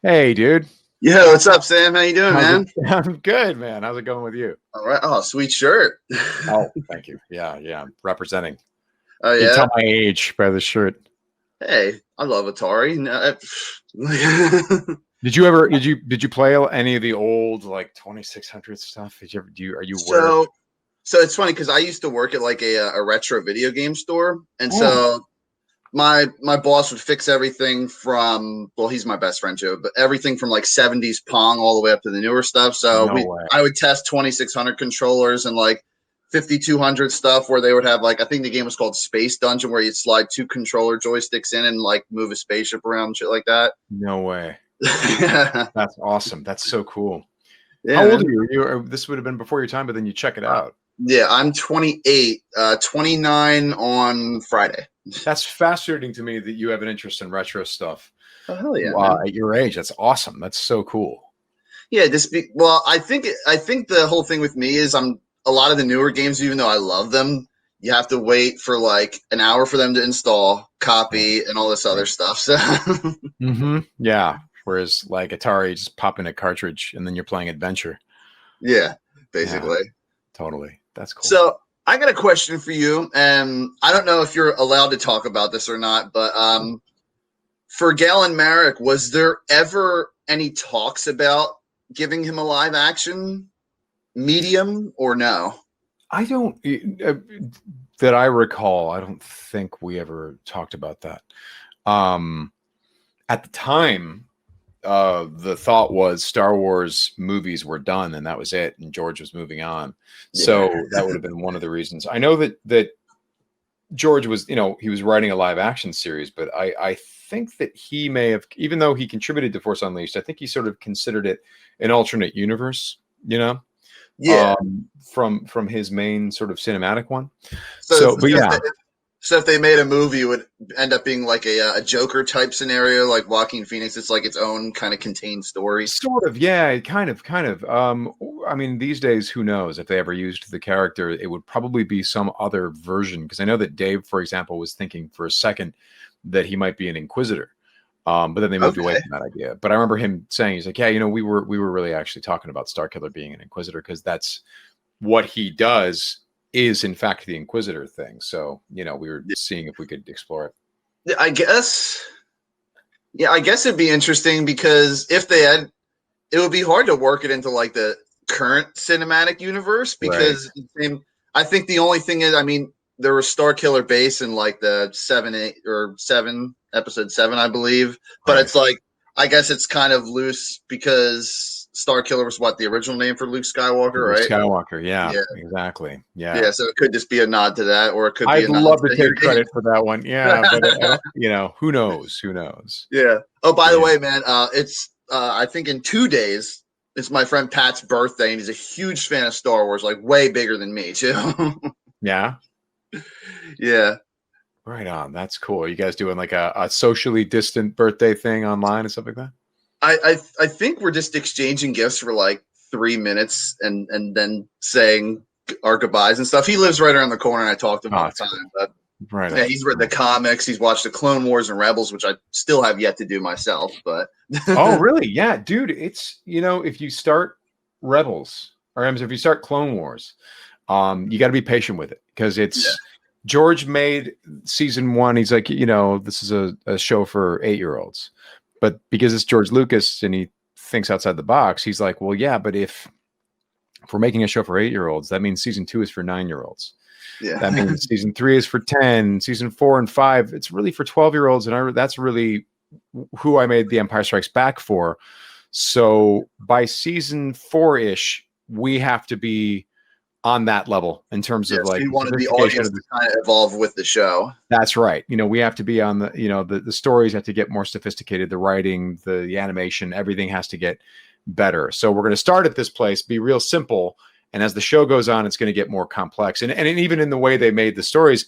Hey, dude. Yo, what's up, Sam? How you doing, How's it? man? I'm good, man. How's it going with you? All right. Oh, sweet shirt. Oh, thank you. Yeah, I'm representing. Oh You can yeah. tell my age by the shirt. Hey, I love Atari. Did you play any of the old like 2600 stuff? Did you ever are you aware? so, so it's funny because I used to work at like a retro video game store, and Oh, so my boss would fix everything from, well, he's my best friend Joe, but everything from like 70s Pong all the way up to the newer stuff. So no we way. I would test 2600 controllers and like 5200 stuff where they would have like, I think the game was called Space Dungeon, where you'd slide two controller joysticks in and like move a spaceship around and shit like that. No way. Yeah, That's awesome. That's so cool. How old are man. you? This would have been before your time, but then you check it out. Yeah, I'm 28, 29 on Friday. That's fascinating to me that you have an interest in retro stuff Oh, hell yeah, man. at your age. That's awesome. That's so cool. Yeah, well, I think the whole thing with me is I'm a lot of the newer games, even though I love them, you have to wait for like an hour for them to install, Right. copy, and all this other Right. stuff. So Yeah. Whereas like Atari, just pop in a cartridge and then you're playing adventure. yeah, Yeah, basically. totally. That's cool. So I got a question for you, and I don't know if you're allowed to talk about this or not, but for Galen Marek, was there ever any talks about giving him a live action medium or no? I don't that I recall, I don't think we ever talked about that. Um at the time, the thought was Star Wars movies were done and that was it, and George was moving on. Yeah. So that would have been one of the reasons. I know that George was, he was writing a live action series, but I think that he may have, even though he contributed to Force Unleashed, I think he sort of considered it an alternate universe, Yeah. from his main sort of cinematic one. So, So, but so if they, yeah, so if they made a movie, it would end up being like a Joker type scenario, like Joaquin Phoenix. It's like its own kind of contained story. sort of, yeah, kind of. I mean, these days, who knows if they ever used the character? It would probably be some other version, because I know that Dave, for example, was thinking for a second that he might be an Inquisitor. But then they moved away Okay. from that idea. But I remember him saying, he's like, yeah, we were really actually talking about Starkiller being an Inquisitor, because that's what he does is in fact the Inquisitor thing. So, we were seeing if we could explore it. Yeah, I guess. Yeah, I guess it'd be interesting because if they had, it would be hard to work it into like the current cinematic universe Right. because I think the only thing is, I mean, there was Star Killer Base in like the 7 episode 7, I believe, but Right. it's like I guess it's kind of loose because Star Killer was what the original name for Luke Skywalker, Luke right? Skywalker. Yeah, Yeah, exactly. Yeah. yeah. So it could just be a nod to that, or it could be I'd a nod love to to your take game. credit for that one. Yeah. But I don't, who knows? Who knows? Yeah. Oh, by the Yeah. way, man, it's I think in 2 days it's my friend Pat's birthday, and he's a huge fan of Star Wars, like way bigger than me too. Yeah. Yeah. Right on. That's cool. Are you guys doing like a socially distant birthday thing online and stuff like that? I think we're just exchanging gifts for like 3 minutes and then saying our goodbyes and stuff. He lives right around the corner, and I talk to him Oh, all the that's cool. time. But Right yeah, on. he's read the comics. He's watched the Clone Wars and Rebels, which I still have yet to do myself. But Oh, really? Yeah, dude. It's if you start Rebels, or if you start Clone Wars, you got to be patient with it, because yeah, it's George made season one. He's like, this is a show for 8-year-olds, but because it's George Lucas and he thinks outside the box, he's like, well, yeah, but if we're making a show for 8-year-olds, that means season 2 is for 9-year-olds. That yeah, means season 3 is for 10, season 4 and 5, it's really for 12-year-olds. And that's really who I made The Empire Strikes Back for. So by season 4-ish, we have to be on that level in terms yeah. of So like you the wanted the sophistication audience of to the. kind of evolve with the show. That's right. We have to be on the stories have to get more sophisticated, the writing, the animation, everything has to get better. So we're going to start at this place, be real simple, and as the show goes on, it's going to get more complex. And even in the way they made the stories,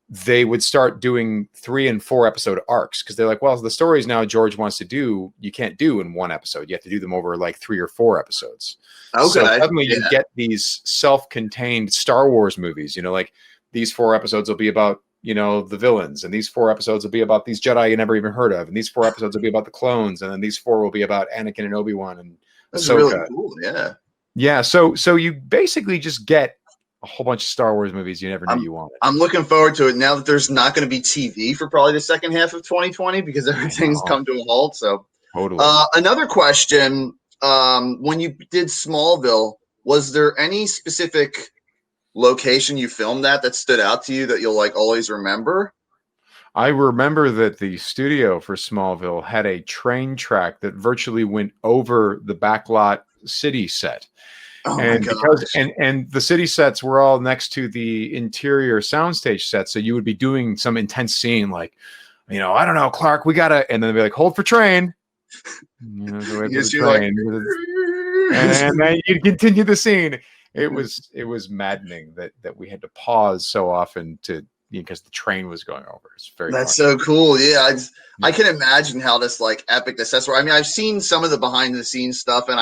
they would start doing 3 and 4 episode arcs, because they're like, well, the stories now George wants to do, you can't do in one episode. You have to do them over like 3 or 4 episodes. So Okay. suddenly you Yeah. get these self-contained Star Wars movies, like these 4 episodes will be about the villains, and these 4 episodes will be about these Jedi you never even heard of, and these 4 episodes will be about the clones, and then these 4 will be about Anakin and Obi-Wan and That's really Ahsoka. cool. Yeah. Yeah, so you basically just get a whole bunch of Star Wars movies you never knew you wanted. I'm looking forward to it now that there's not going to be TV for probably the second half of 2020 because everything's come to a halt. So, totally. Another question: when you did Smallville, was there any specific location you filmed that stood out to you that you'll like always remember? I remember that the studio for Smallville had a train track that virtually went over the backlot city set. Oh And my because gosh. and the city sets were all next to the interior soundstage set, so you would be doing some intense scene, like, I don't know, Clark, we gotta, and then they'd be like, hold for train, so wait for the train, and then you'd continue the scene. It was maddening that we had to pause so often to because the train was going over. It's very That's fun. so cool. Yeah, I can imagine how this like epic this is. I mean, I've seen some of the behind the scenes stuff, and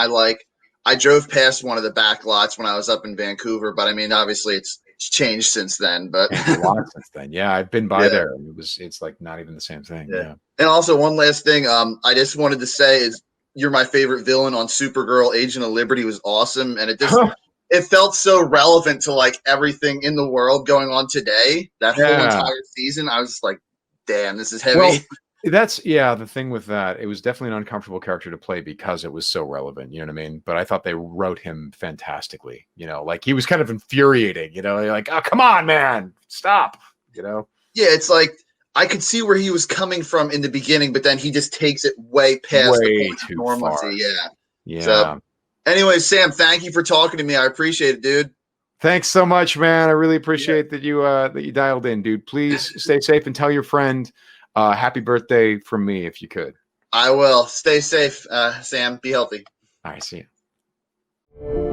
I drove past one of the back lots when I was up in Vancouver, but I mean, obviously it's changed since then. But Changed a lot since then. Yeah, I've been by yeah, there. It's like not even the same thing. yeah. Yeah. And also one last thing, I just wanted to say is you're my favorite villain on Supergirl. Agent of Liberty was awesome, and it felt so relevant to like everything in the world going on today. That whole Yeah. entire season, I was just like, damn, this is heavy. Well, that's the thing with that. It was definitely an uncomfortable character to play because it was so relevant. You know what I mean? But I thought they wrote him fantastically. Like he was kind of infuriating. You're like, oh, come on, man, stop. Yeah, it's like I could see where he was coming from in the beginning, but then he just takes it way past the point of too normalcy. far. Yeah. Yeah. So, anyway, Sam, thank you for talking to me. I appreciate it, dude. Thanks so much, man. I really appreciate that you dialed in, dude. Please stay safe and tell your friend happy birthday from me if you could. I will. Stay safe, Sam. Be healthy. All right, see you.